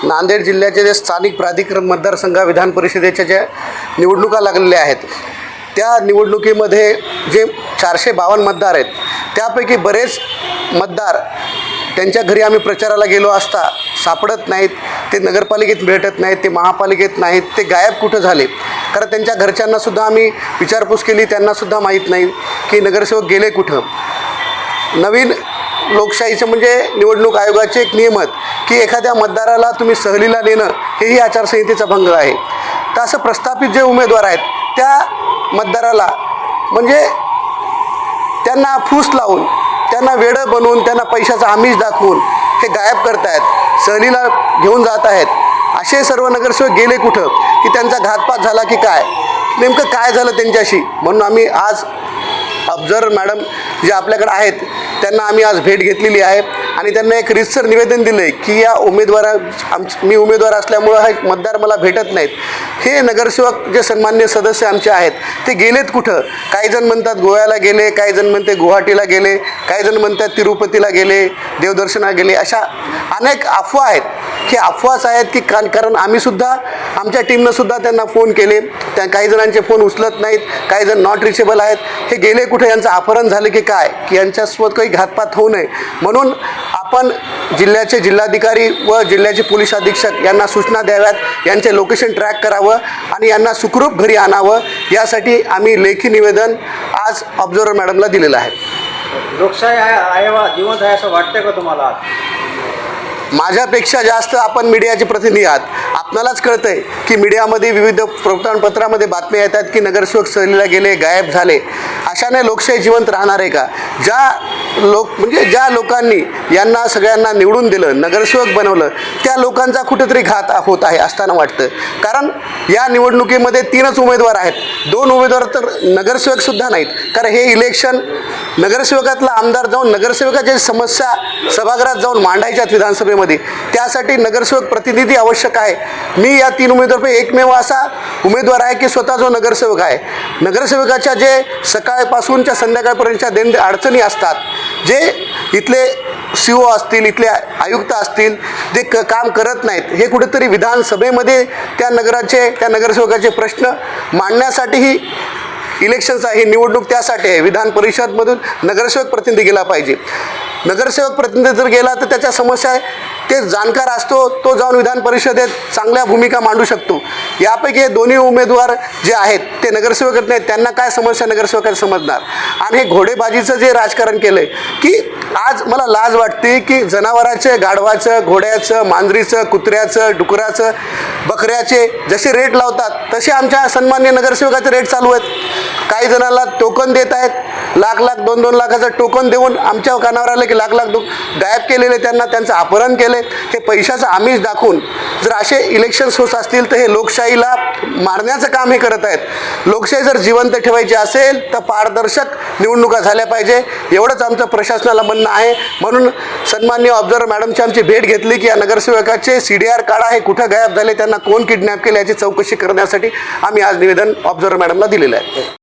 नांदेड जिल्ह्याचे जे स्थानिक प्राधिकरण मतदारसंघ विधान परिषदेच्या ज्या निवडणुका लागलेल्या आहेत त्या निवडणुकीमध्ये जे 452 मतदार आहेत त्यापैकी बरेच मतदार त्यांच्या घरी आम्ही प्रचाराला गेलो असता सापडत नाहीत, ते नगरपालिकेत भेटत नाहीत, ते महापालिकेत नाहीत, ते गायब कुठं झाले. कारण त्यांच्या घरच्यांनासुद्धा आम्ही विचारपूस केली, त्यांनासुद्धा माहीत नाही की नगरसेवक गेले कुठं. नवीन लोकशाहीचं म्हणजे निवडणूक आयोगाचे एक नियम आहेत की एखाद्या मतदाराला तुम्ही सहलीला नेणं हेही आचारसंहितेचा भंग आहे. तर असं प्रस्थापित जे उमेदवार आहेत त्या मतदाराला म्हणजे त्यांना फूस लावून, त्यांना वेडं बनवून, त्यांना पैशाचा आमिष दाखवून हे गायब करतायत, सहलीला घेऊन जात आहेत. असे सर्व नगरसेवक गेले कुठं, की त्यांचा घातपात झाला की काय, नेमकं काय झालं त्यांच्याशी. म्हणून आम्ही आज ऑब्झर्वर मॅडम जे आपल्याकडे आहेत त्यांना आम्ही आज भेट घेतलेली आहे आणि त्यांना एक रीतसर निवेदन दिलं आहे की या मी उमेदवार असल्यामुळं हे मतदार मला भेटत नाहीत. हे नगरसेवक जे सन्मान्य सदस्य आमचे आहेत ते गेलेत कुठं. काही जण म्हणतात गोव्याला गेले, काही जण म्हणते गुवाहाटीला गेले, काही जण म्हणतात तिरुपतीला गेले, देवदर्शनाला गेले. अशा अनेक अफवा आहेत की अफवाच आहेत की कारण आम्हीसुद्धा आमच्या टीमनंसुद्धा त्यांना फोन केले, त्या काही जणांचे फोन उचलत नाहीत, काही जण नॉट रिचेबल आहेत. हे गेले कुठे, यांचं अपहरण झालं की काय, की यांच्यासोबत काही घातपात होऊ नये म्हणून आपण जिल्ह्याचे जिल्हाधिकारी व जिल्ह्याचे पोलीस अधीक्षक यांना सूचना द्याव्यात, यांचे लोकेशन ट्रॅक करावं आणि यांना सुखरूप घरी आणावं. यासाठी आम्ही लेखी निवेदन आज ऑब्झर्वर मॅडमला दिलेलं आहे. लोकशाही आहे जिवंत आहे असं वाटतं का तुम्हाला? माझ्यापेक्षा जास्त आपण मीडियाचे प्रतिनिधी आहात. आपणालाच कळतं आहे की मीडियामध्ये विविध वृत्तपत्रामध्ये बातम्या येतात की नगरसेवक सहलीला गेले, गायब झाले. अशाने लोकशाही जिवंत राहणार आहे का? ज्या लोकांनी यांना सगळ्यांना निवडून दिलं, नगरसेवक बनवलं, त्या लोकांचा कुठेतरी घात होत आहे असताना वाटतं. कारण या निवडणुकीमध्ये 3च उमेदवार आहेत, 2 उमेदवार तर नगरसेवकसुद्धा नाहीत. कारण हे इलेक्शन नगरसेवकातला आमदार जाऊन नगरसेवकाच्या समस्या सभागृहात जाऊन मांडायच्यात विधानसभेमध्ये, त्यासाठी नगरसेवक प्रतिनिधी आवश्यक आहे. मी या 3 उमेदवारांपैकी एकमेव असा उमेदवार आहे की स्वतः जो नगरसेवक आहे. नगरसेवकाच्या जे सकाळपासूनच्या संध्याकाळपर्यंतच्या अडचणी असतात, जे इथले CO असतील, इथले आयुक्त असतील, जे काम करत नाहीत, हे कुठेतरी विधानसभेमध्ये त्या नगरसेवकाचे प्रश्न मांडण्यासाठीही इलेक्शन्स आहे, निवडणूक त्यासाठी आहे. विधान परिषदमधून नगरसेवक प्रतिनिधी गेला पाहिजे. नगरसेवक प्रतिनिधी जर गेला तर त्याच्या समस्या ते जाणकार असतो, तो जाऊन विधान परिषदेत चांगल्या भूमिका मांडू शकतो. यापैकी हे दोन्ही उमेदवार जे आहेत ते नगरसेवक नाहीत, त्यांना काय समस्या नगरसेवकांना समजणार. आणि हे घोडेबाजीचं जे राजकारण केलं आहे की आज मला लाज वाटते की जनावराचं, गाढवाचं, घोड्याचं, मांजरीचं, कुत्र्याचं, डुकराचं, बकऱ्याचे जसे रेट लावतात तसे आमच्या सन्मान्य नगरसेवकाचे रेट चालू आहेत. काही जणांना टोकन देत आहेत, लाख 2-2 लाखाचं टोकन देऊन आमच्या कानावर आलं की लाख गायब केलेले, त्यांचं अपहरण केले. हे पैशाचं आमिष दाखवून जर असे इलेक्शन्स होत असतील तर हे लोकशाहीला मारण्याचं काम हे करत आहेत. लोकशाही जर जिवंत ठेवायची असेल तर पारदर्शक निवडणुका झाल्या पाहिजे, एवढंच आमचं प्रशासनाला म्हणणं आहे. म्हणून सन्मान्य ऑब्झर्वर मॅडमची आमची भेट घेतली की या नगरसेवकाचे CDR काढा, हे कुठं गायब झाले, त्यांना कोण किडनॅप केले याची चौकशी करण्यासाठी आम्ही आज निवेदन ऑब्झर्वर मॅडमला दिलेलं आहे.